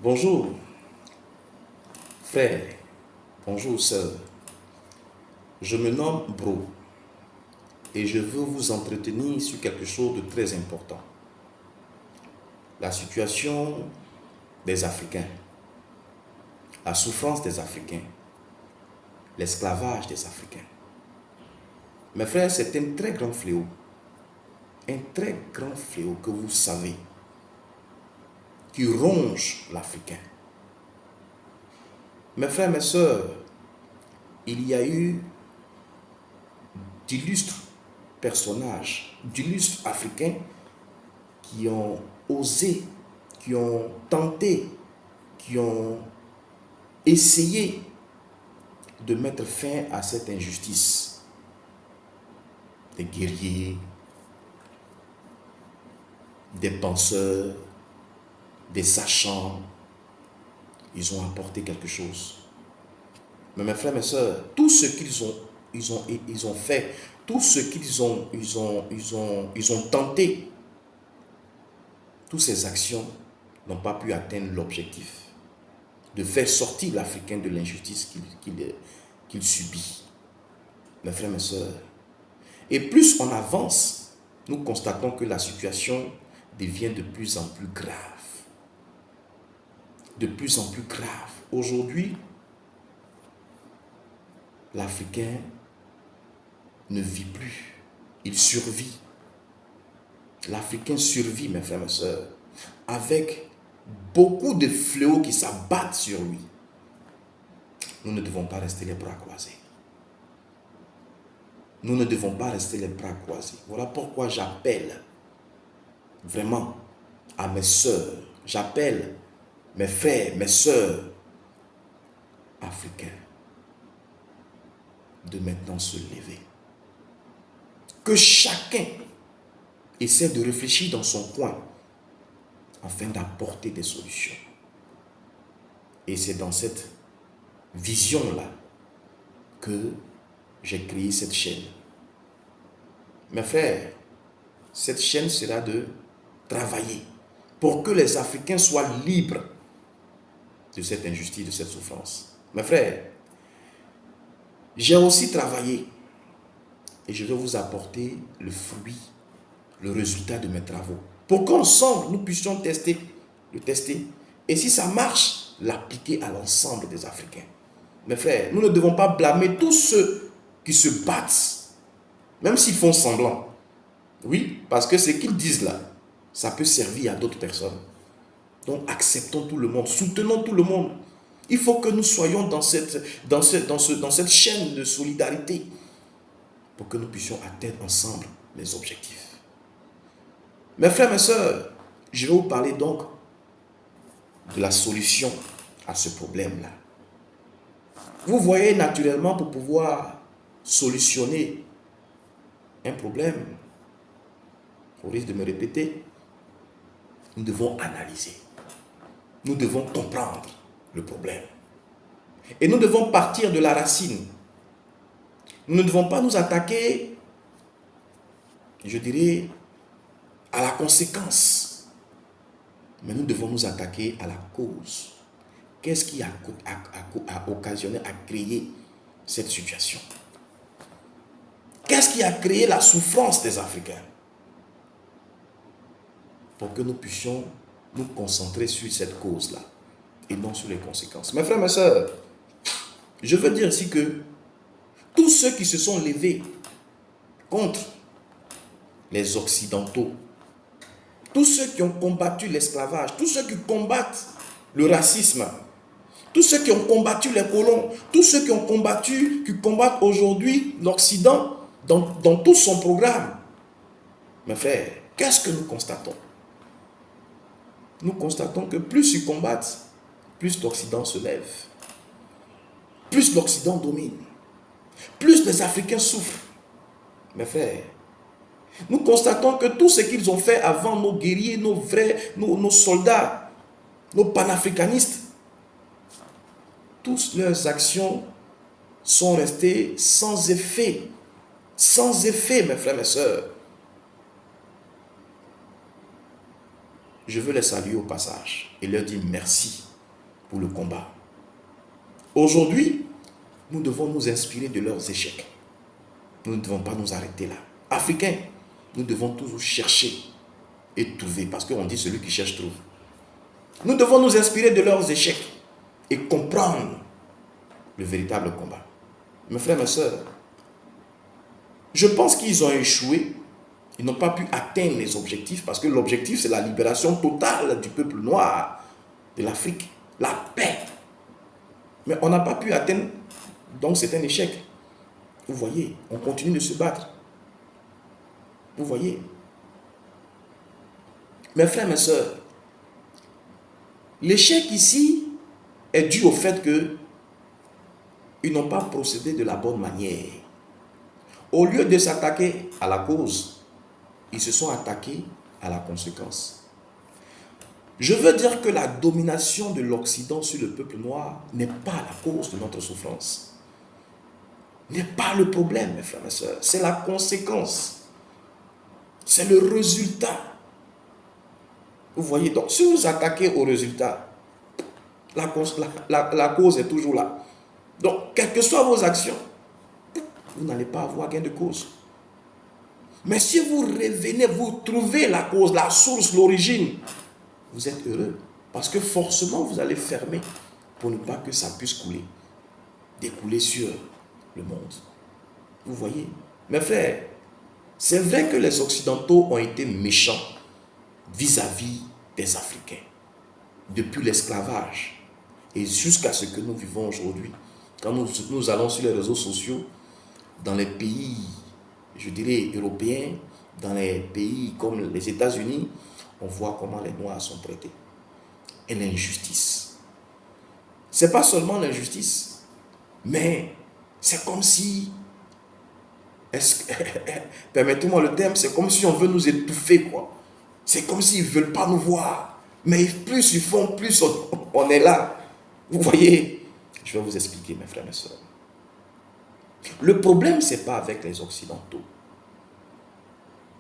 Bonjour, frère. Bonjour, sœur. Je me nomme Bro et je veux vous entretenir sur quelque chose de très important. La situation des Africains, la souffrance des Africains, l'esclavage des Africains. Mes frères, c'est un très grand fléau. Un très grand fléau que vous savez, qui ronge l'Africain. Mes frères, mes sœurs, il y a eu d'illustres personnages, d'illustres Africains qui ont osé, qui ont tenté, qui ont essayé de mettre fin à cette injustice. Des guerriers, des penseurs, des sachants, ils ont apporté quelque chose. Mais mes frères, mes sœurs, tout ce qu'ils ont fait, tout ce qu'ils ont tenté, toutes ces actions n'ont pas pu atteindre l'objectif de faire sortir l'Africain de l'injustice qu'il subit. Mes frères, mes sœurs, et plus on avance, nous constatons que la situation devient de plus en plus grave. De plus en plus grave. Aujourd'hui, l'Africain ne vit plus, il survit. L'Africain survit, mes frères et mes sœurs, avec beaucoup de fléaux qui s'abattent sur lui. Nous ne devons pas rester les bras croisés. Nous ne devons pas rester les bras croisés. Voilà pourquoi j'appelle vraiment à mes sœurs, j'appelle mes frères, mes sœurs africains de maintenant se lever. Que chacun essaie de réfléchir dans son coin afin d'apporter des solutions. Et c'est dans cette vision-là que j'ai créé cette chaîne. Mes frères, cette chaîne sera de travailler pour que les Africains soient libres de cette injustice, de cette souffrance. Mes frères, j'ai aussi travaillé et je vais vous apporter le fruit, le résultat de mes travaux. Pour qu'ensemble, nous puissions le tester. Et si ça marche, l'appliquer à l'ensemble des Africains. Mes frères, nous ne devons pas blâmer tous ceux qui se battent, même s'ils font semblant. Oui, parce que ce qu'ils disent là, ça peut servir à d'autres personnes. Donc acceptons tout le monde, soutenons tout le monde. Il faut que nous soyons dans cette chaîne de solidarité pour que nous puissions atteindre ensemble les objectifs. Mes frères, mes sœurs, je vais vous parler donc de la solution à ce problème-là. Vous voyez, naturellement, pour pouvoir solutionner un problème, au risque de me répéter, nous devons analyser. Nous devons comprendre le problème. Et nous devons partir de la racine. Nous ne devons pas nous attaquer, je dirais, à la conséquence. Mais nous devons nous attaquer à la cause. Qu'est-ce qui a occasionné, a créé cette situation? Qu'est-ce qui a créé la souffrance des Africains? Pour que nous puissions nous concentrer sur cette cause-là et non sur les conséquences. Mes frères, mes sœurs, je veux dire ici que tous ceux qui se sont levés contre les Occidentaux, tous ceux qui ont combattu l'esclavage, tous ceux qui combattent le racisme, tous ceux qui ont combattu les colons, tous ceux qui combattent aujourd'hui l'Occident dans tout son programme. Mes frères, qu'est-ce que nous constatons? Nous constatons que plus ils combattent, plus l'Occident se lève. Plus l'Occident domine. Plus les Africains souffrent. Mes frères, nous constatons que tout ce qu'ils ont fait avant, nos guerriers, nos soldats, nos panafricanistes, toutes leurs actions sont restées sans effet. Sans effet, mes frères, mes sœurs. Je veux les saluer au passage et leur dire merci. pour le combat. Aujourd'hui, nous devons nous inspirer de leurs échecs. Nous ne devons pas nous arrêter là. Africains, nous devons toujours chercher et trouver, parce qu'on dit celui qui cherche trouve. Nous devons nous inspirer de leurs échecs et comprendre le véritable combat. Mes frères, mes sœurs, je pense qu'ils ont échoué. Ils n'ont pas pu atteindre les objectifs parce que l'objectif, c'est la libération totale du peuple noir de l'Afrique, la paix. Mais on n'a pas pu atteindre, donc c'est un échec. Vous voyez, on continue de se battre. Vous voyez. Mes frères, mes sœurs, l'échec ici est dû au fait qu'ils n'ont pas procédé de la bonne manière. Au lieu de s'attaquer à la cause, ils se sont attaqués à la conséquence. Je veux dire que la domination de l'Occident sur le peuple noir n'est pas la cause de notre souffrance. N'est pas le problème, mes frères et sœurs. C'est la conséquence. C'est le résultat. Vous voyez, donc si vous attaquez au résultat, la cause est toujours là. Donc, quelles que soient vos actions, vous n'allez pas avoir gain de cause. Mais si vous revenez, vous trouvez la cause, la source, l'origine, vous êtes heureux. Parce que forcément, vous allez fermer pour ne pas que ça puisse couler, découler sur le monde. Vous voyez? Mes frères, c'est vrai que les Occidentaux ont été méchants vis-à-vis des Africains, depuis l'esclavage et jusqu'à ce que nous vivons aujourd'hui. Quand nous allons sur les réseaux sociaux, dans les pays, je dirais, européens, dans les pays comme les États-Unis, on voit comment les Noirs sont traités. Et l'injustice. Ce n'est pas seulement l'injustice, mais c'est comme si, permettez-moi le terme, c'est comme si on veut nous étouffer, quoi. C'est comme s'ils ne veulent pas nous voir. Mais plus ils font, plus on est là. Vous voyez, je vais vous expliquer, mes frères et mes sœurs. Le problème, ce n'est pas avec les Occidentaux.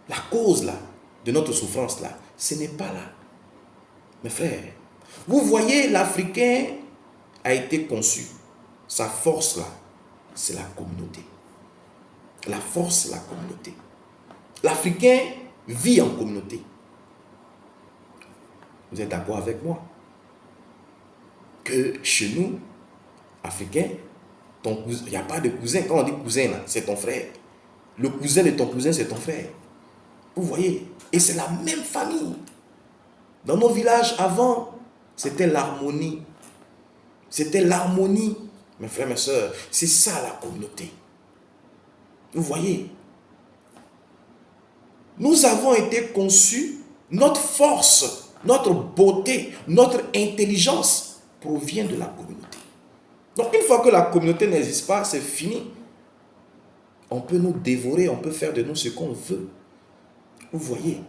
La cause, là, de notre souffrance, là, ce n'est pas là. Mes frères, vous voyez, l'Africain a été conçu. Sa force, là, c'est la communauté. La force, c'est la communauté. L'Africain vit en communauté. Vous êtes d'accord avec moi? Que chez nous, Africains, il n'y a pas de cousin. Quand on dit cousin, c'est ton frère. Le cousin de ton cousin, c'est ton frère. Vous voyez? Et c'est la même famille. Dans nos villages, avant, c'était l'harmonie. C'était l'harmonie. Mes frères, mes sœurs, c'est ça la communauté. Vous voyez? Nous avons été conçus, notre force, notre beauté, notre intelligence provient de la communauté. Donc une fois que la communauté n'existe pas, c'est fini. On peut nous dévorer, on peut faire de nous ce qu'on veut. Vous voyez?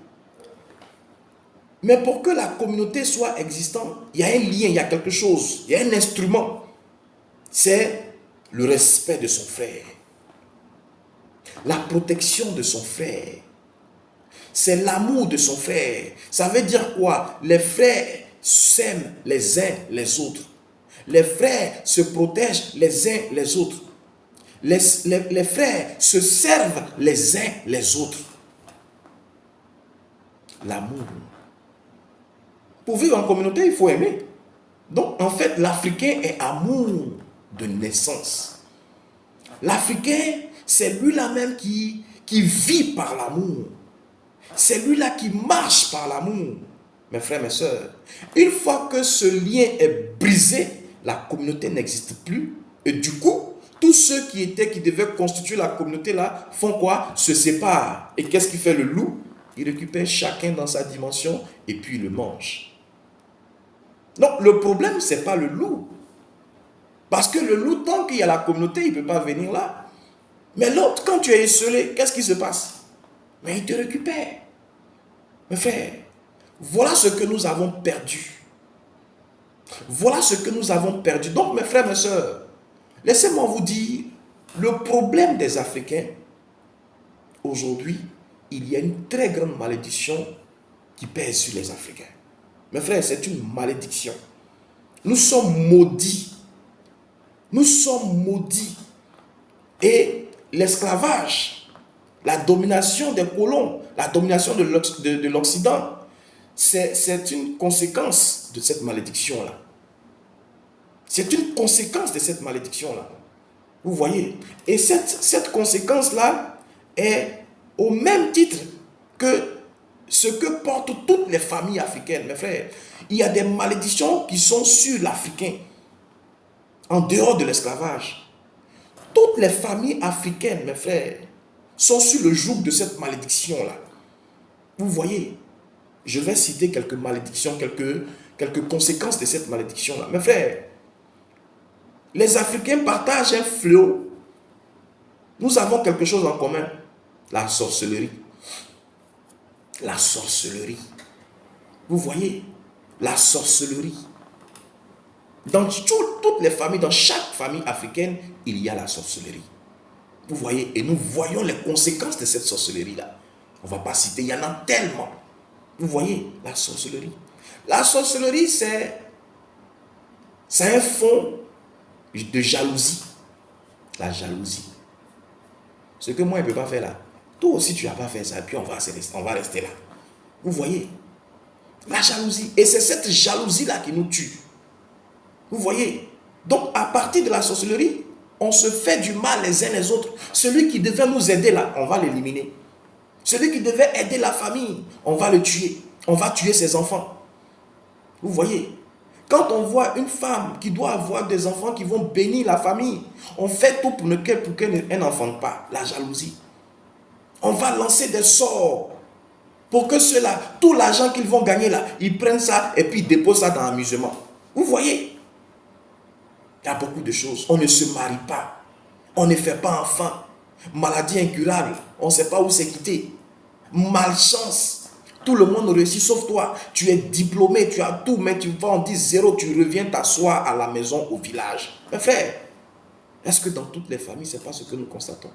Mais pour que la communauté soit existante, il y a un lien, il y a quelque chose, il y a un instrument. C'est le respect de son frère. La protection de son frère. C'est l'amour de son frère. Ça veut dire quoi? Les frères s'aiment les uns les autres. Les frères se protègent les uns les autres. Les frères se servent les uns les autres. L'amour. Pour vivre en communauté, il faut aimer. Donc, en fait, l'Africain est amour de naissance. L'Africain, c'est lui-là même qui vit par l'amour. C'est lui-là qui marche par l'amour. Mes frères, mes sœurs, une fois que ce lien est brisé, la communauté n'existe plus. Et du coup, tous ceux qui devaient constituer la communauté là, font quoi? Se séparent. Et qu'est-ce qui fait le loup? Il récupère chacun dans sa dimension et puis il le mange. Donc le problème, ce n'est pas le loup. Parce que le loup, tant qu'il y a la communauté, il ne peut pas venir là. Mais l'autre, quand tu es isolé, qu'est-ce qui se passe? Mais il te récupère. Mes frères, voilà ce que nous avons perdu. Voilà ce que nous avons perdu. Donc, mes frères, mes sœurs, laissez-moi vous dire, le problème des Africains, aujourd'hui, il y a une très grande malédiction qui pèse sur les Africains. Mes frères, c'est une malédiction. Nous sommes maudits. Nous sommes maudits. Et l'esclavage, la domination des colons, la domination de l'Occident, c'est une conséquence de cette malédiction-là. C'est une conséquence de cette malédiction-là. Vous voyez? Et cette conséquence-là est au même titre que ce que portent toutes les familles africaines, mes frères. Il y a des malédictions qui sont sur l'Africain, en dehors de l'esclavage. Toutes les familles africaines, mes frères, sont sur le joug de cette malédiction-là. Vous voyez? Je vais citer quelques malédictions, quelques conséquences de cette malédiction-là. Mes frères, les Africains partagent un fléau. Nous avons quelque chose en commun. La sorcellerie. La sorcellerie. Vous voyez? La sorcellerie. Dans toutes les familles, dans chaque famille africaine, il y a la sorcellerie. Vous voyez? Et nous voyons les conséquences de cette sorcellerie-là. On ne va pas citer, il y en a tellement. Vous voyez? La sorcellerie. La sorcellerie, c'est un fond de jalousie. La jalousie. Ce que moi, je ne peux pas faire là. Toi aussi, tu n'as pas fait ça. Et puis, on va rester là. Vous voyez? La jalousie. Et c'est cette jalousie-là qui nous tue. Vous voyez? Donc, à partir de la sorcellerie, on se fait du mal les uns les autres. Celui qui devait nous aider là, on va l'éliminer. Celui qui devait aider la famille, on va le tuer. On va tuer ses enfants. Vous voyez? Quand on voit une femme qui doit avoir des enfants qui vont bénir la famille, on fait tout pour qu'elle n'enfante pas. La jalousie. On va lancer des sorts pour que ceux-là, tout l'argent qu'ils vont gagner là, ils prennent ça et puis ils déposent ça dans l'amusement. Vous voyez? Il y a beaucoup de choses. On ne se marie pas. On ne fait pas enfant. Maladie incurable. On ne sait pas où c'est quitté. Malchance. Tout le monde réussit sauf toi. Tu es diplômé, tu as tout, mais tu vas en 10-0, tu reviens t'asseoir à la maison, au village. Mes frères, est-ce que dans toutes les familles, ce n'est pas ce que nous constatons?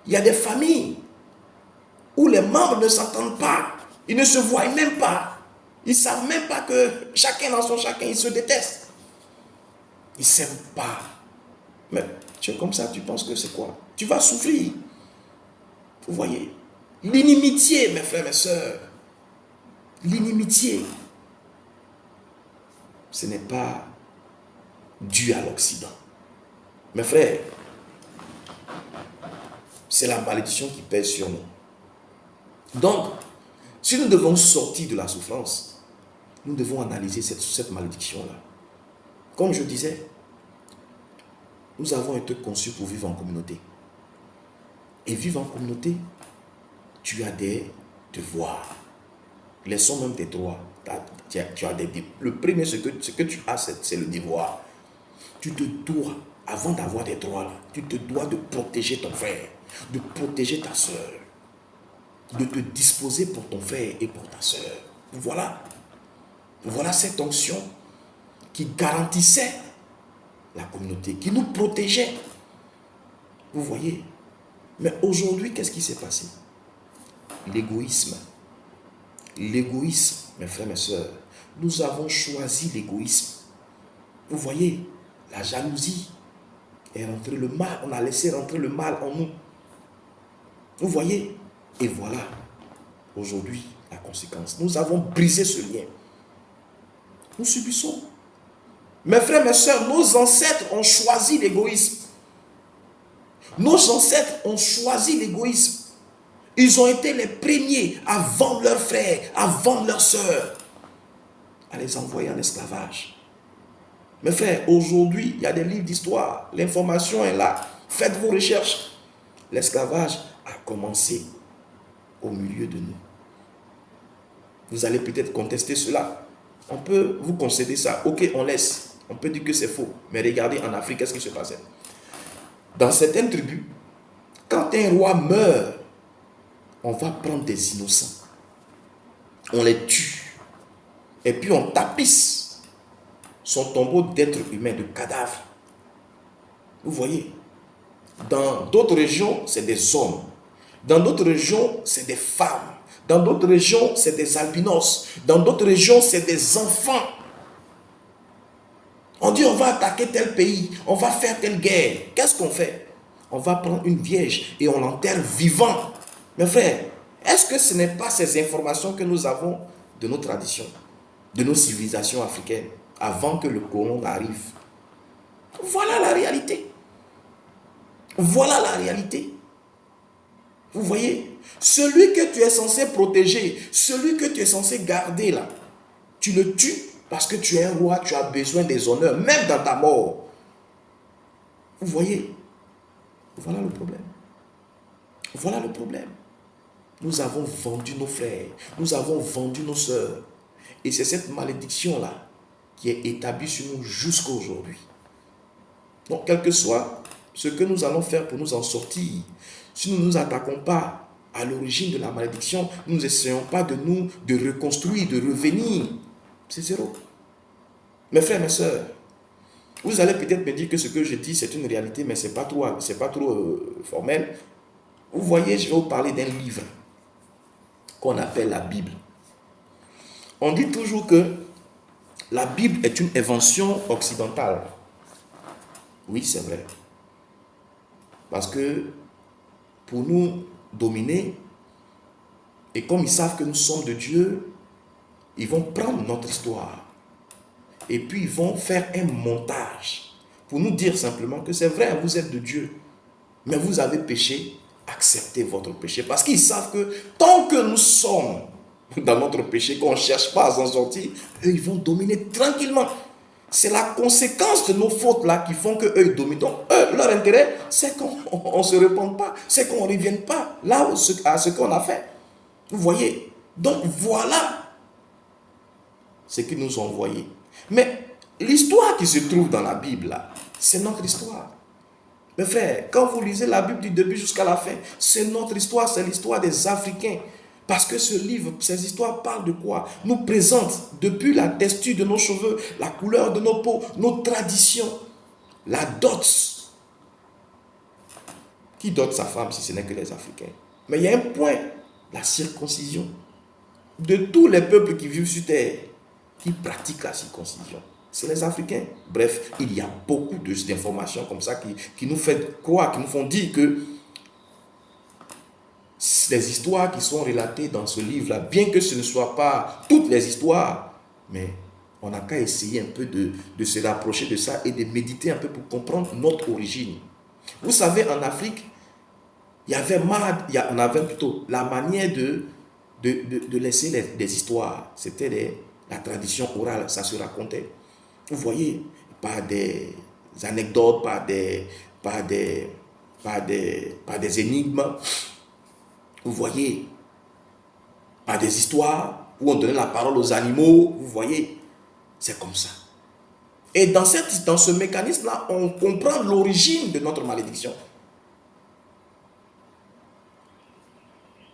Il y a des familles où les membres ne s'entendent pas. Ils ne se voient même pas. Ils ne savent même pas que chacun dans son chacun, ils se détestent. Ils ne s'aiment pas. Mais tu es comme ça, tu penses que c'est quoi? Tu vas souffrir. Vous voyez? L'inimitié, mes frères, mes sœurs. L'inimitié. Ce n'est pas dû à l'Occident. Mes frères, c'est la malédiction qui pèse sur nous. Donc, si nous devons sortir de la souffrance, nous devons analyser cette malédiction-là. Comme je disais, nous avons été conçus pour vivre en communauté. Et vivre en communauté, tu as des devoirs. Laissons même tes droits. Tu as le premier, ce que tu as, c'est le devoir. Tu te dois, avant d'avoir des droits là, tu te dois de protéger ton frère, de protéger ta soeur, de te disposer pour ton frère et pour ta soeur. Voilà cette onction qui garantissait la communauté, qui nous protégeait. Vous voyez? Mais aujourd'hui, qu'est-ce qui s'est passé? L'égoïsme. L'égoïsme, mes frères, mes sœurs. Nous avons choisi l'égoïsme. Vous voyez? La jalousie est rentrée, le mal, on a laissé rentrer le mal en nous. Vous voyez? Et voilà, aujourd'hui, la conséquence. Nous avons brisé ce lien. Nous subissons. Mes frères, mes sœurs, nos ancêtres ont choisi l'égoïsme. Nos ancêtres ont choisi l'égoïsme. Ils ont été les premiers à vendre leurs frères, à vendre leurs sœurs, à les envoyer en esclavage. Mes frères, aujourd'hui, il y a des livres d'histoire. L'information est là. Faites vos recherches. L'esclavage a commencé au milieu de nous. Vous allez peut-être contester cela. On peut vous concéder ça. Ok, on laisse. On peut dire que c'est faux. Mais regardez en Afrique, qu'est-ce qui se passait? Dans certaines tribus, quand un roi meurt, on va prendre des innocents. On les tue. Et puis on tapisse son tombeau d'êtres humains, de cadavres. Vous voyez? Dans d'autres régions, c'est des hommes. Dans d'autres régions, c'est des femmes. Dans d'autres régions, c'est des albinos. Dans d'autres régions, c'est des enfants. On dit on va attaquer tel pays, on va faire telle guerre. Qu'est-ce qu'on fait? On va prendre une vierge et on l'enterre vivant. Mes frères, est-ce que ce n'est pas ces informations que nous avons de nos traditions, de nos civilisations africaines, avant que le colon arrive? Voilà la réalité. Voilà la réalité. Vous voyez, celui que tu es censé protéger, celui que tu es censé garder là, tu le tues parce que tu es un roi, tu as besoin des honneurs, même dans ta mort. Vous voyez, voilà le problème. Voilà le problème. Nous avons vendu nos frères, nous avons vendu nos sœurs. Et c'est cette malédiction-là qui est établie sur nous jusqu'à aujourd'hui. Donc, quel que soit ce que nous allons faire pour nous en sortir, si nous ne nous attaquons pas à l'origine de la malédiction, nous n'essayons pas de reconstruire, de revenir, c'est zéro. Mes frères, mes sœurs, vous allez peut-être me dire que ce que je dis, c'est une réalité, mais ce n'est pas trop, formel. Vous voyez, je vais vous parler d'un livre qu'on appelle la Bible. On dit toujours que la Bible est une invention occidentale. Oui, c'est vrai. Parce que pour nous dominer, et comme ils savent que nous sommes de Dieu, ils vont prendre notre histoire et puis ils vont faire un montage pour nous dire simplement que c'est vrai, vous êtes de Dieu, mais vous avez péché, acceptez votre péché. Parce qu'ils savent que tant que nous sommes dans notre péché, qu'on ne cherche pas à s'en sortir, eux, ils vont dominer tranquillement. C'est la conséquence de nos fautes là qui font qu'eux, ils dominent. Donc, eux, leur intérêt, c'est qu'on ne se repente pas, c'est qu'on ne revienne pas là à ce qu'on a fait. Vous voyez? Donc, voilà ce qu'ils nous ont envoyé. Mais l'histoire qui se trouve dans la Bible, là, c'est notre histoire. Mes frères, quand vous lisez la Bible du début jusqu'à la fin, c'est notre histoire, c'est l'histoire des Africains. Parce que ce livre, ces histoires parlent de quoi? Nous présentent depuis la texture de nos cheveux, la couleur de nos peaux, nos traditions, la dot. Qui dote sa femme si ce n'est que les Africains? Mais il y a un point, la circoncision. De tous les peuples qui vivent sur terre, qui pratiquent la circoncision, c'est les Africains. Bref, il y a beaucoup d'informations comme ça qui nous font croire, qui nous font dire que les histoires qui sont relatées dans ce livre-là, bien que ce ne soient pas toutes les histoires, mais on n'a qu'à essayer un peu de se rapprocher de ça et de méditer un peu pour comprendre notre origine. Vous savez, en Afrique, on avait plutôt la manière de laisser des histoires. C'était la tradition orale, ça se racontait. Vous voyez, par des anecdotes, par des énigmes. Vous voyez, par des histoires où on donnait la parole aux animaux. Vous voyez, c'est comme ça. Et dans ce mécanisme-là, on comprend l'origine de notre malédiction.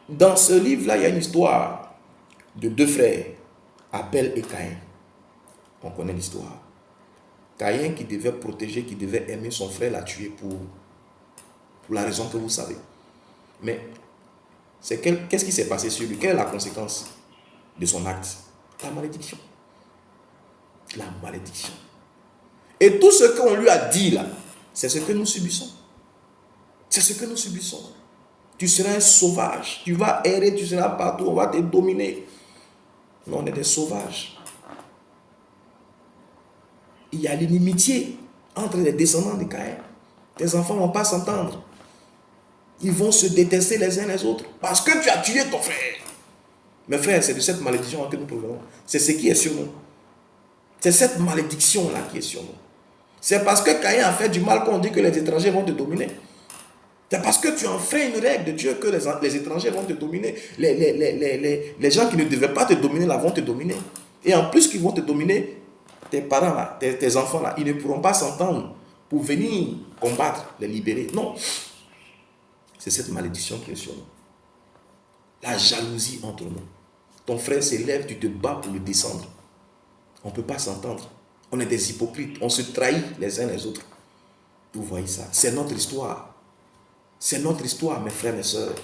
Dans ce livre-là, il y a une histoire de deux frères, Abel et Caïn. On connaît l'histoire. Caïn qui devait protéger, qui devait aimer son frère, l'a tué pour la raison que vous savez. Mais qu'est-ce qui s'est passé sur lui? Quelle est la conséquence de son acte? La malédiction. La malédiction. Et tout ce qu'on lui a dit là, c'est ce que nous subissons. C'est ce que nous subissons. Tu seras un sauvage. Tu vas errer, tu seras partout, on va te dominer. Non, on est des sauvages. Il y a l'inimitié entre les descendants de Caïn. Tes enfants ne vont pas s'entendre. Ils vont se détester les uns les autres parce que tu as tué ton frère. Mes frères, c'est de cette malédiction que nous provenons. C'est ce qui est sur nous. C'est cette malédiction-là qui est sur nous. C'est parce que Caïn a fait du mal qu'on dit que les étrangers vont te dominer. C'est parce que tu enfreins une règle de Dieu que les étrangers vont te dominer. Les gens qui ne devaient pas te dominer là vont te dominer. Et en plus qu'ils vont te dominer, tes parents là, tes enfants là, ils ne pourront pas s'entendre pour venir combattre, les libérer. Non. C'est cette malédiction qui est sur nous. La jalousie entre nous. Ton frère s'élève, tu te bats pour le descendre. On ne peut pas s'entendre. On est des hypocrites. On se trahit les uns les autres. Vous voyez ça? C'est notre histoire. C'est notre histoire, mes frères et mes sœurs.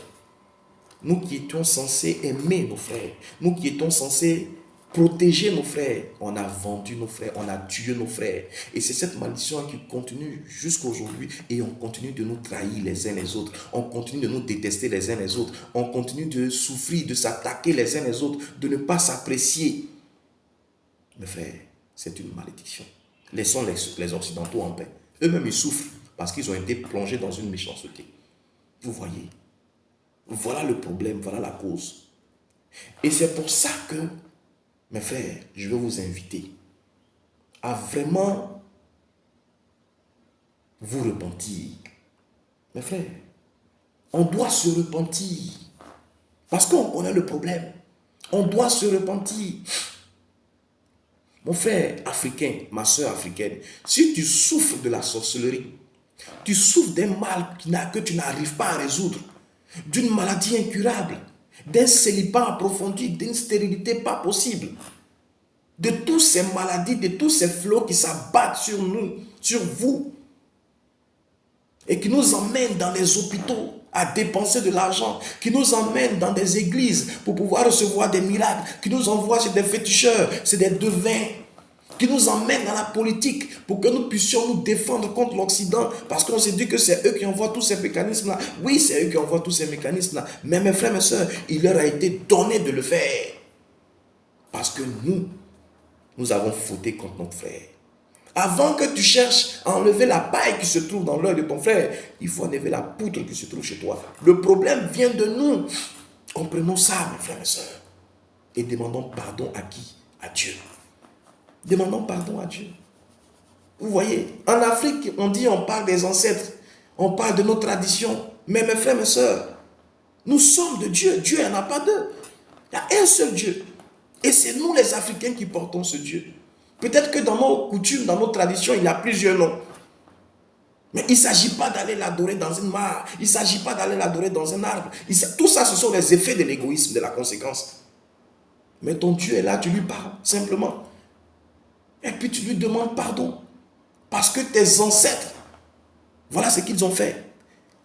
Nous qui étions censés aimer nos frères. Nous qui étions censés protéger nos frères. On a vendu nos frères, on a tué nos frères. Et c'est cette malédiction qui continue jusqu'à aujourd'hui. Et on continue de nous trahir les uns les autres. On continue de nous détester les uns les autres. On continue de souffrir, de s'attaquer les uns les autres, de ne pas s'apprécier. Mes frères, c'est une malédiction. Laissons les Occidentaux en paix. Eux-mêmes, ils souffrent parce qu'ils ont été plongés dans une méchanceté. Vous voyez? Voilà le problème, voilà la cause. Et c'est pour ça que, mes frères, je vais vous inviter à vraiment vous repentir. Mes frères, on doit se repentir. Parce qu'on connaît le problème. On doit se repentir. Mon frère africain, ma soeur africaine, si tu souffres de la sorcellerie, tu souffres d'un mal que tu n'arrives pas à résoudre, d'une maladie incurable, d'un célibat approfondi, d'une stérilité pas possible, de toutes ces maladies, de tous ces flots qui s'abattent sur nous, sur vous, et qui nous emmènent dans les hôpitaux à dépenser de l'argent, qui nous emmènent dans des églises pour pouvoir recevoir des miracles, qui nous envoient chez des féticheurs, c'est des devins, qui nous emmènent dans la politique pour que nous puissions nous défendre contre l'Occident, parce qu'on s'est dit que c'est eux qui envoient tous ces mécanismes-là. Oui, c'est eux qui envoient tous ces mécanismes-là, mais mes frères, mes soeurs, il leur a été donné de le faire, parce que nous avons fauté contre notre frère. Avant que tu cherches à enlever la paille qui se trouve dans l'œil de ton frère, il faut enlever la poutre qui se trouve chez toi. Le problème vient de nous. Comprenons ça, mes frères et sœurs. Et demandons pardon à qui? À Dieu. Demandons pardon à Dieu. Vous voyez, en Afrique, on parle des ancêtres, on parle de nos traditions. Mais mes frères et sœurs, nous sommes de Dieu. Dieu, il n'y en a pas deux. Il y a un seul Dieu. Et c'est nous les Africains qui portons ce Dieu. Peut-être que dans nos coutumes, dans nos traditions, il y a plusieurs noms. Mais il ne s'agit pas d'aller l'adorer dans une mare. Il ne s'agit pas d'aller l'adorer dans un arbre. Tout ça, ce sont les effets de l'égoïsme, de la conséquence. Mais ton Dieu est là, tu lui parles, simplement. Et puis tu lui demandes pardon. Parce que tes ancêtres, voilà ce qu'ils ont fait.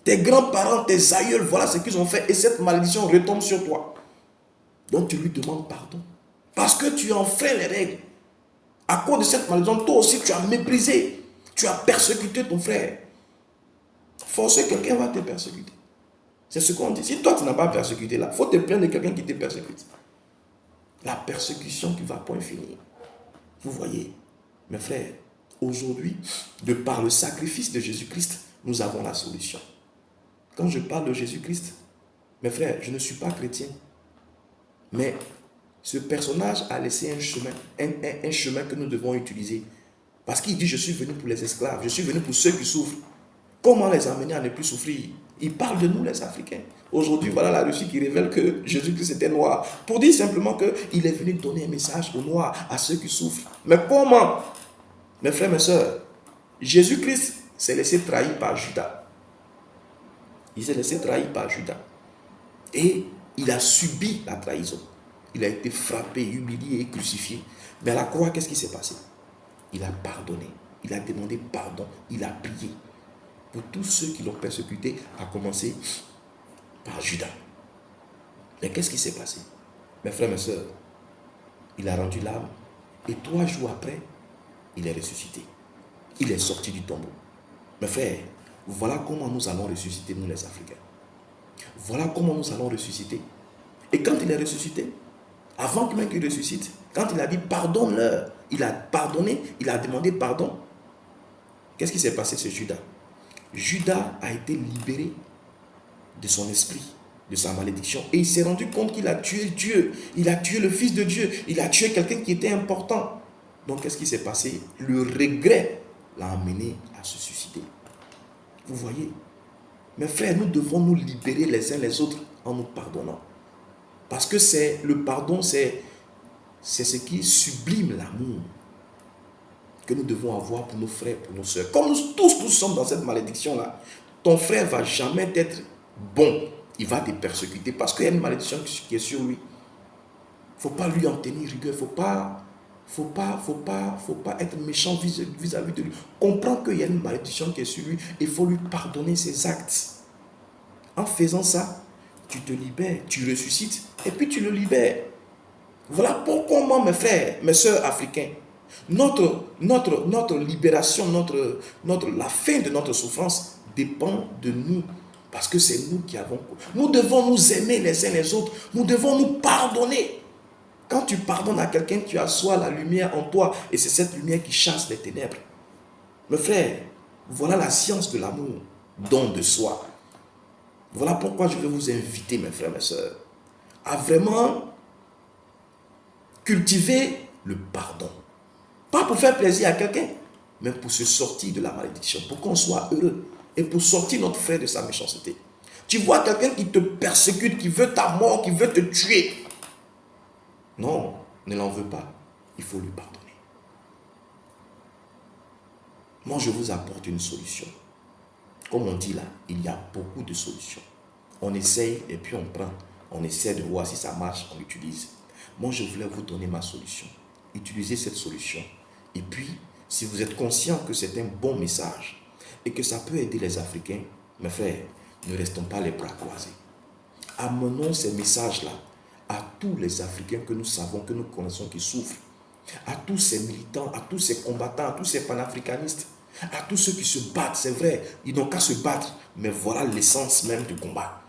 Tes grands-parents, tes aïeuls, voilà ce qu'ils ont fait. Et cette malédiction retombe sur toi. Donc tu lui demandes pardon. Parce que tu enfreins les règles. À cause de cette malédiction, toi aussi tu as méprisé. Tu as persécuté ton frère. Forcément, quelqu'un va te persécuter. C'est ce qu'on dit. Si toi tu n'as pas persécuté là, il faut te plaindre de quelqu'un qui te persécute. La persécution qui ne va point finir. Vous voyez, mes frères, aujourd'hui, de par le sacrifice de Jésus-Christ, nous avons la solution. Quand je parle de Jésus-Christ, mes frères, je ne suis pas chrétien. Mais ce personnage a laissé un chemin que nous devons utiliser. Parce qu'il dit, je suis venu pour les esclaves, je suis venu pour ceux qui souffrent. Comment les amener à ne plus souffrir? Il parle de nous, les Africains. Aujourd'hui, voilà la Russie qui révèle que Jésus-Christ était noir. Pour dire simplement qu'il est venu donner un message aux Noirs, à ceux qui souffrent. Mais comment? Mes frères, mes soeurs, Jésus-Christ s'est laissé trahir par Judas. Il s'est laissé trahir par Judas. Et il a subi la trahison. Il a été frappé, humilié et crucifié. Mais à la croix, qu'est-ce qui s'est passé? Il a pardonné. Il a demandé pardon. Il a prié pour tous ceux qui l'ont persécuté, à commencer par Judas. Mais qu'est-ce qui s'est passé? Mes frères, mes soeurs, il a rendu l'âme. Et 3 jours après, il est ressuscité. Il est sorti du tombeau. Mes frères, voilà comment nous allons ressusciter, nous les Africains. Voilà comment nous allons ressusciter. Et quand il est ressuscité, avant même qu'il ressuscite, quand il a dit pardonne-leur, il a pardonné, il a demandé pardon. Qu'est-ce qui s'est passé sur Judas? Judas a été libéré de son esprit, de sa malédiction. Et il s'est rendu compte qu'il a tué Dieu. Il a tué le Fils de Dieu. Il a tué quelqu'un qui était important. Donc qu'est-ce qui s'est passé? Le regret l'a amené à se suicider. Vous voyez? Mes frères, nous devons nous libérer les uns les autres en nous pardonnant. Parce que le pardon, c'est ce qui sublime l'amour que nous devons avoir pour nos frères, pour nos soeurs. Comme nous tous sommes dans cette malédiction-là, ton frère ne va jamais être bon. Il va te persécuter parce qu'il y a une malédiction qui est sur lui. Il ne faut pas lui en tenir rigueur. Il ne faut pas être méchant vis-à-vis de lui. Comprends qu'il y a une malédiction qui est sur lui. Il faut lui pardonner ses actes. En faisant ça, tu te libères, tu ressuscites et puis tu le libères. Voilà pourquoi moi, mes frères, mes soeurs africains, notre libération, la fin de notre souffrance dépend de nous. Parce que c'est nous qui avons... Nous devons nous aimer les uns les autres. Nous devons nous pardonner. Quand tu pardonnes à quelqu'un, tu assois la lumière en toi. Et c'est cette lumière qui chasse les ténèbres. Mes frères, voilà la science de l'amour, don de soi. Voilà pourquoi je vais vous inviter, mes frères, mes soeurs, à vraiment cultiver le pardon. Pas pour faire plaisir à quelqu'un, mais pour se sortir de la malédiction, pour qu'on soit heureux et pour sortir notre frère de sa méchanceté. Tu vois quelqu'un qui te persécute, qui veut ta mort, qui veut te tuer. Non, ne l'en veux pas. Il faut lui pardonner. Moi, je vous apporte une solution. Comme on dit là, il y a beaucoup de solutions. On essaye et puis on prend. On essaie de voir si ça marche, on l'utilise. Moi, je voulais vous donner ma solution. Utilisez cette solution. Et puis, si vous êtes conscient que c'est un bon message et que ça peut aider les Africains, mes frères, ne restons pas les bras croisés. Amenons ces messages-là à tous les Africains que nous savons, que nous connaissons, qui souffrent. À tous ces militants, à tous ces combattants, à tous ces panafricanistes, à tous ceux qui se battent, c'est vrai, ils n'ont qu'à se battre, mais voilà l'essence même du combat.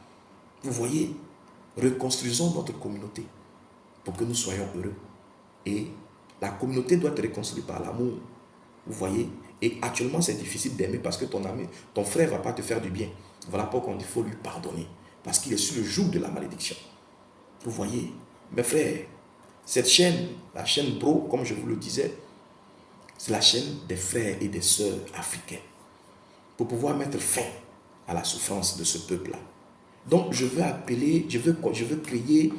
Vous voyez, reconstruisons notre communauté pour que nous soyons heureux. Et la communauté doit être reconstruite par l'amour. Vous voyez, et actuellement c'est difficile d'aimer parce que ton ami, ton frère ne va pas te faire du bien. Voilà pourquoi il faut lui pardonner, parce qu'il est sur le joug de la malédiction. Vous voyez, mes frères, cette chaîne, la chaîne Bro, comme je vous le disais, c'est la chaîne des frères et des sœurs africains. Pour pouvoir mettre fin à la souffrance de ce peuple-là. Donc je veux appeler, je veux créer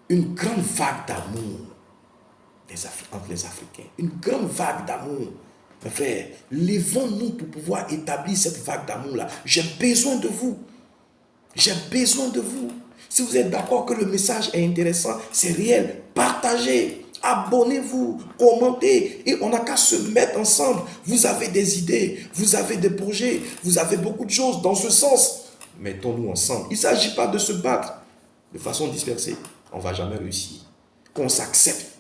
une grande vague d'amour entre les Africains. Une grande vague d'amour. Mes frères, lèvons-nous pour pouvoir établir cette vague d'amour-là. J'ai besoin de vous. J'ai besoin de vous. Si vous êtes d'accord que le message est intéressant, c'est réel, partagez, abonnez-vous, commentez, et on n'a qu'à se mettre ensemble. Vous avez des idées, vous avez des projets, vous avez beaucoup de choses dans ce sens. Mettons-nous ensemble. Il ne s'agit pas de se battre de façon dispersée. On ne va jamais réussir. Qu'on s'accepte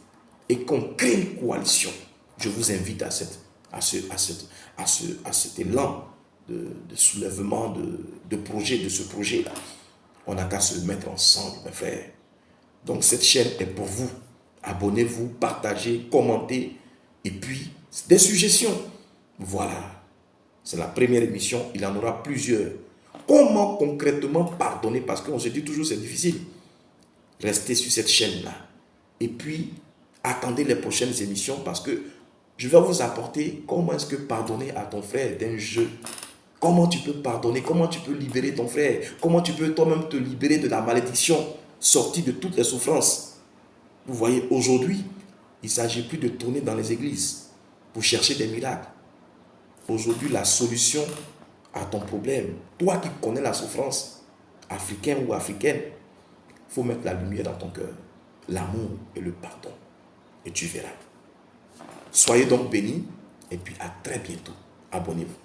et qu'on crée une coalition. Je vous invite à cet élan de soulèvement de ce projet-là. On n'a qu'à se mettre ensemble, mes frères. Donc cette chaîne est pour vous. Abonnez-vous, partagez, commentez. Et puis, des suggestions. Voilà. C'est la première émission. Il y en aura plusieurs. Comment concrètement pardonner? Parce qu'on se dit toujours c'est difficile. Restez sur cette chaîne-là. Et puis, attendez les prochaines émissions parce que je vais vous apporter comment est-ce que pardonner à ton frère est un jeu. Comment tu peux pardonner, comment tu peux libérer ton frère, comment tu peux toi-même te libérer de la malédiction, sortir de toutes les souffrances. Vous voyez, aujourd'hui, il ne s'agit plus de tourner dans les églises pour chercher des miracles. Aujourd'hui, la solution à ton problème, toi qui connais la souffrance, africaine ou africaine, il faut mettre la lumière dans ton cœur, l'amour et le pardon. Et tu verras. Soyez donc bénis et puis à très bientôt. Abonnez-vous.